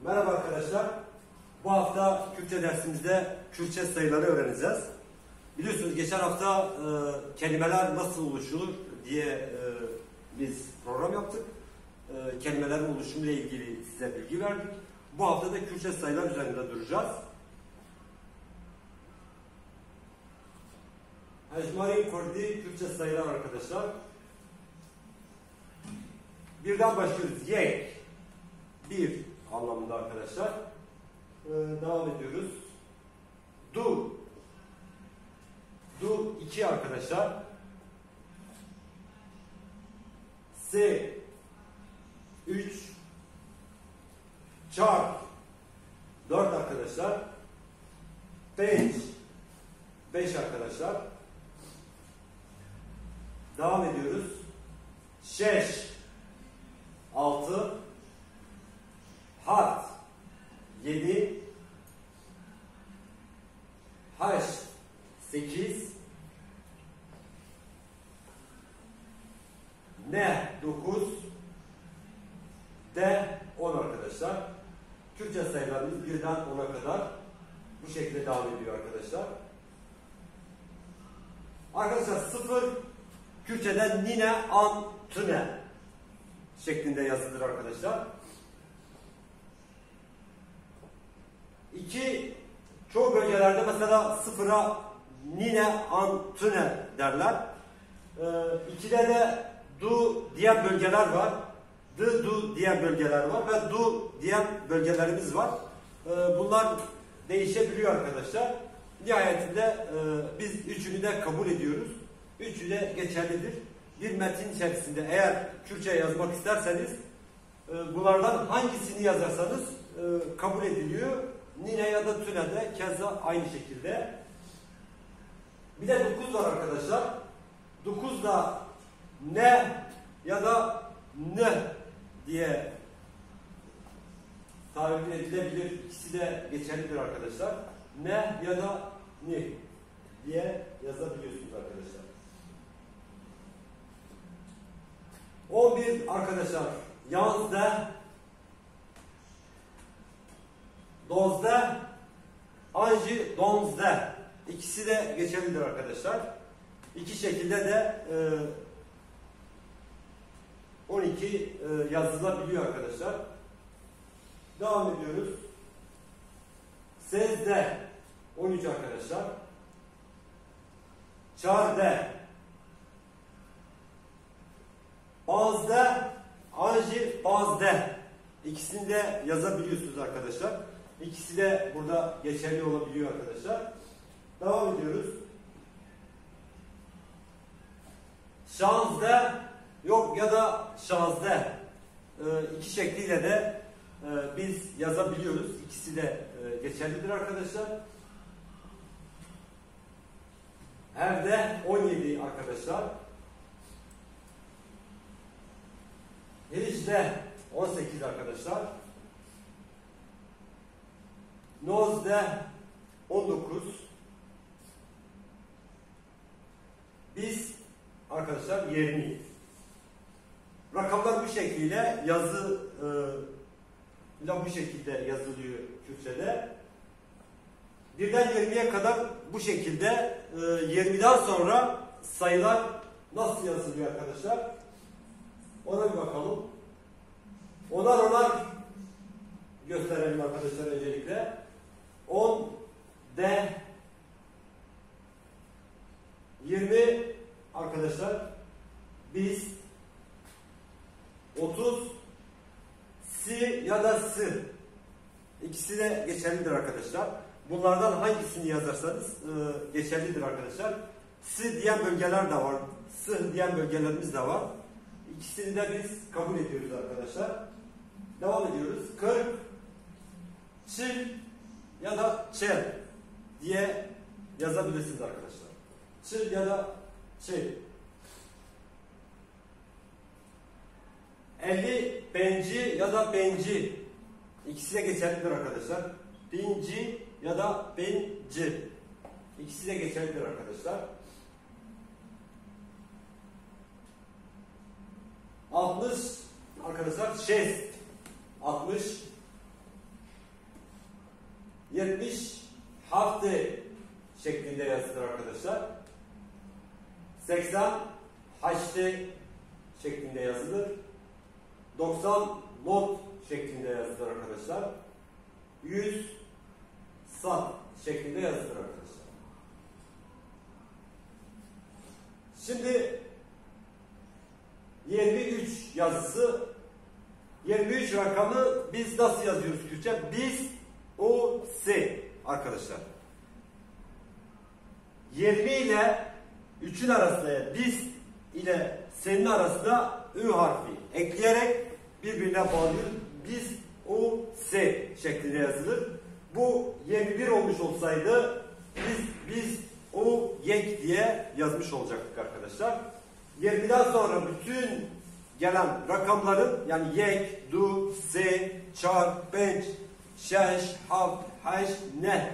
Merhaba arkadaşlar. Bu hafta Kürtçe dersimizde Kürtçe sayıları öğreneceğiz. Biliyorsunuz geçen hafta kelimeler nasıl oluşur diye biz program yaptık. Kelimelerin oluşumu ile ilgili size bilgi verdik. Bu hafta da Kürtçe sayılar üzerinde duracağız. Ecmari Kurdi Kürtçe sayılar arkadaşlar. Birden başlıyoruz. Yek. Bir anlamında arkadaşlar. Devam ediyoruz. Du. Du 2 arkadaşlar. Se 3. Çar 4 arkadaşlar. Beş 5 arkadaşlar. Devam ediyoruz. Şeş 6. Hat 7. Haş 8. Ne 9. De 10 arkadaşlar. Kürtçe sayılarımız birden 10'a kadar bu şekilde devam ediyor arkadaşlar. Arkadaşlar 0 Kürtçeden nine an tüne şeklinde yazılır arkadaşlar. 2 çoğu bölgelerde mesela 0'a nine an tüne derler. 2'de de du diyen bölgeler var. Du diyen bölgeler var ve du diyen bölgelerimiz var. Bunlar değişebiliyor arkadaşlar. Nihayetinde biz üçünü de kabul ediyoruz. Üçü de geçerlidir. Bir metin içerisinde eğer Kürtçe yazmak isterseniz bunlardan hangisini yazarsanız kabul ediliyor. Nine ya da tüne de keza aynı şekilde. Bir de 9 var arkadaşlar. 9 da ne ya da ne diye tabir edilebilir. İkisi de geçerlidir arkadaşlar. Ne ya da ne diye yazabiliyorsunuz arkadaşlar. 11 arkadaşlar. Yazda, dozda, anji, donzda. İkisi de geçerlidir arkadaşlar. İki şekilde de 12 yazılabiliyor arkadaşlar. Devam ediyoruz. Sezde 13 arkadaşlar. Çarde, bazda, anji, bazde. İkisini de yazabiliyorsunuz arkadaşlar. İkisi de burada geçerli olabiliyor arkadaşlar. Devam ediyoruz. Şanzde yok ya da şanzde. İki şekliyle de biz yazabiliyoruz. İkisi de geçerlidir arkadaşlar. Erde 17 arkadaşlar. Hiriş'te 18 arkadaşlar. Noz'de 19. Biz arkadaşlar 20. Rakamlar bu şekilde yazı bu şekilde yazılıyor Kürtçe'de. Birden 20'ye kadar bu şekilde 20'den sonra sayılar nasıl yazılıyor arkadaşlar? Ona bir bakalım. Onar gösterelim arkadaşlar öncelikle. 10 de 20 arkadaşlar biz 30 si ya da sı ikisi de geçerlidir arkadaşlar. Bunlardan hangisini yazarsanız geçerlidir arkadaşlar. Sı diyen bölgeler de var. Sı diyen bölgelerimiz de var. İkisini de biz kabul ediyoruz arkadaşlar. Devam ediyoruz. 40 çil ya da çel diye yazabilirsiniz arkadaşlar. Çil ya da çel. 50 benci ya da benci. İkisi de geçerlidir arkadaşlar. Binci ya da benci. İkisi de geçerlidir arkadaşlar. 60 arkadaşlar şest. 60 70 hafta şeklinde yazılır arkadaşlar. 80 haçte şeklinde yazılır. 90 not şeklinde yazılır arkadaşlar. 100 sat şeklinde yazılır arkadaşlar. Şimdi 23 yazısı, 23 rakamı biz nasıl yazıyoruz Türkçe? Biz, o, se arkadaşlar. 20 ile 3'ün arasında, biz ile senin arasında ü harfi ekleyerek birbirine bağlıyoruz. Biz, o, se şeklinde yazılır. Bu 21 olmuş olsaydı biz o, yek diye yazmış olacaktık arkadaşlar. 20'den sonra bütün gelen rakamların, yani yek, du, se, çar, beş, şeş, haft, haş, ne,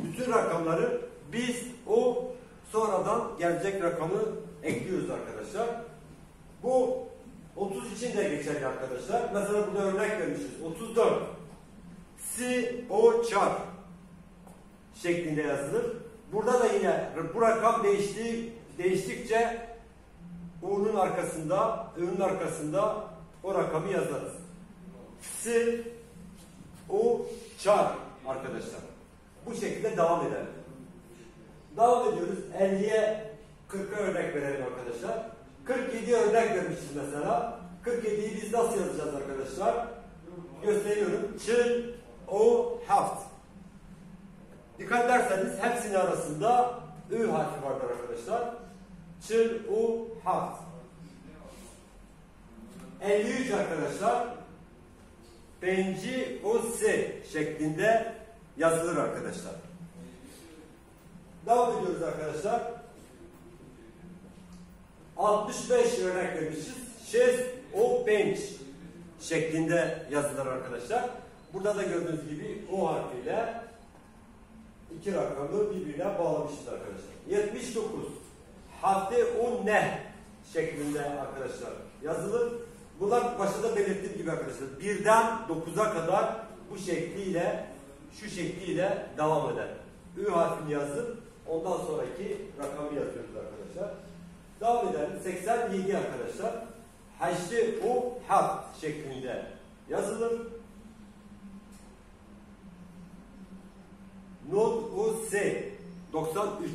bütün rakamları biz o sonradan gelecek rakamı ekliyoruz arkadaşlar. Bu 30 için de geçerli arkadaşlar. Mesela burada örnek vermişiz. 34 si, o, çar şeklinde yazılır. Burada da yine bu rakam değiştikçe U'nun arkasında, Ö'nün arkasında o rakamı yazarız. Si, O, çar arkadaşlar. Bu şekilde devam edelim. Devam ediyoruz. 50'ye 40'a örnek verelim arkadaşlar. 47'ye örnek vermişiz mesela. 47'yi biz nasıl yazacağız arkadaşlar? Gösteriyorum. Çın, o, haft. Dikkat ederseniz hepsinin arasında Ü harfi vardır arkadaşlar. Çın, o, haft. 53 arkadaşlar. Benci, o, se şeklinde yazılır arkadaşlar. Devam ediyoruz arkadaşlar. 65 örnek vermişiz. Şez, o, bench şeklinde yazılır arkadaşlar. Burada da gördüğünüz gibi o harfiyle iki rakamı birbirine bağlamışız arkadaşlar. 79 hafte o ne şeklinde arkadaşlar yazılır. Bunlar başta da belirttiğim gibi arkadaşlar 1'den 9'a kadar bu şekliyle, şu şekliyle devam eder. Ü harfini yazıp ondan sonraki rakamı yazıyoruz arkadaşlar. Devam edelim. 87 arkadaşlar. Haçlı o harf şeklinde yazılır. Not o se 93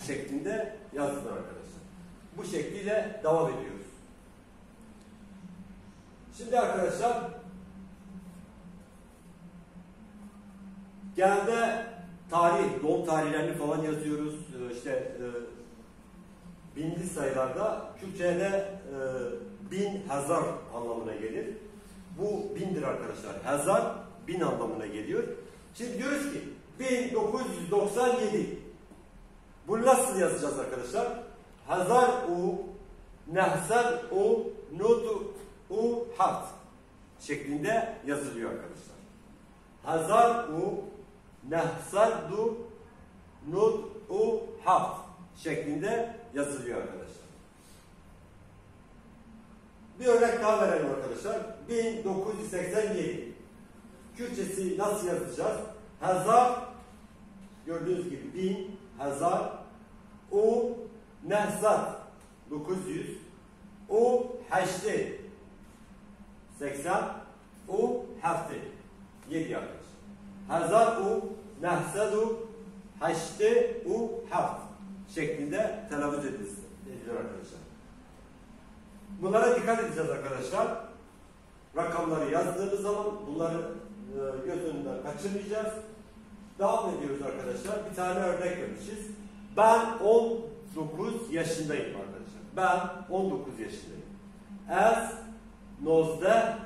şeklinde yazılır arkadaşlar. Bu şekliyle devam ediyoruz. Şimdi arkadaşlar genelde tarih, doğum tarihlerini falan yazıyoruz. İşte binli sayılarda Türkçe'de bin, hazar anlamına gelir. Bu bindir arkadaşlar. Hazar bin anlamına geliyor. Şimdi diyoruz ki 1997. Bunu nasıl yazacağız arkadaşlar? Hazar u, nehsar u, notu u, haft şeklinde yazılıyor arkadaşlar. Hazar u, nehsar du, not u, haft şeklinde yazılıyor arkadaşlar. Bir örnek daha verelim arkadaşlar. 1987. Kürtçesi nasıl yazacağız? Hazar, gördüğünüz gibi bin, hazar, o, nehzat, 900, o, haçte, 80, o, hafte, 7 arkadaşlar. Hazar, o, nehzadu, haçte, o, haft şeklinde telaffuz ediliyor arkadaşlar. Bunlara dikkat edeceğiz arkadaşlar. Rakamları yazdığımız zaman bunları göz önünden kaçırmayacağız. Devam ediyoruz arkadaşlar. Bir tane örnek vermişiz. Ben 19 yaşındayım arkadaşlar. Ben 19 yaşındayım. Ez nozde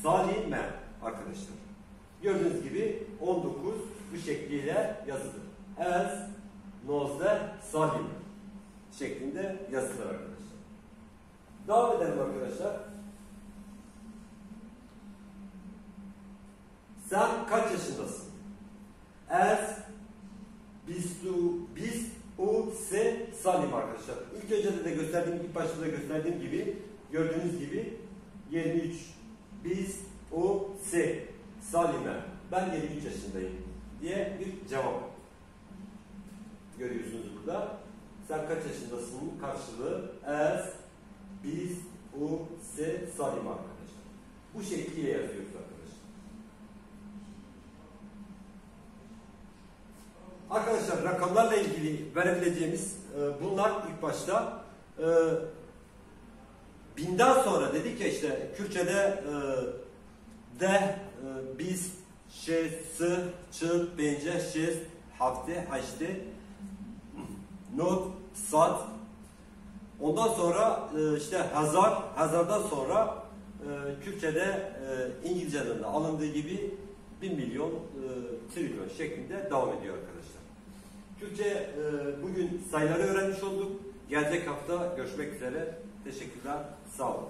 salime arkadaşlar. Gördüğünüz gibi 19 bu şekliyle yazılır. Ez nozde salime şeklinde yazılır arkadaşlar. Devam edelim arkadaşlar. Sen kaç yaşındasın? Ez biz o se salim arkadaşlar. İlk önce de gösterdiğim, ilk başta da gösterdiğim gibi, gördüğünüz gibi 23 biz o se salime. Ben 23 yaşındayım. diye bir cevap görüyorsunuz burada. Sen kaç yaşındasın karşılığı es, biz, u, se, salim arkadaşlar. Bu şekliyle yazıyoruz arkadaşlar. Arkadaşlar rakamlarla ilgili verebileceğimiz bunlar ilk başta. Binden sonra dedik ya işte Kürtçe'de de, biz, sı, çıl, bence, şes, hafte, haşte, not, sat. Ondan sonra işte hazardan sonra Kürtçe'de İngilizce'den de alındığı gibi 1 milyon, trilyon şeklinde devam ediyor arkadaşlar. Kürtçe bugün sayıları öğrenmiş olduk. Gelecek hafta görüşmek üzere. Teşekkürler. Sağ olun.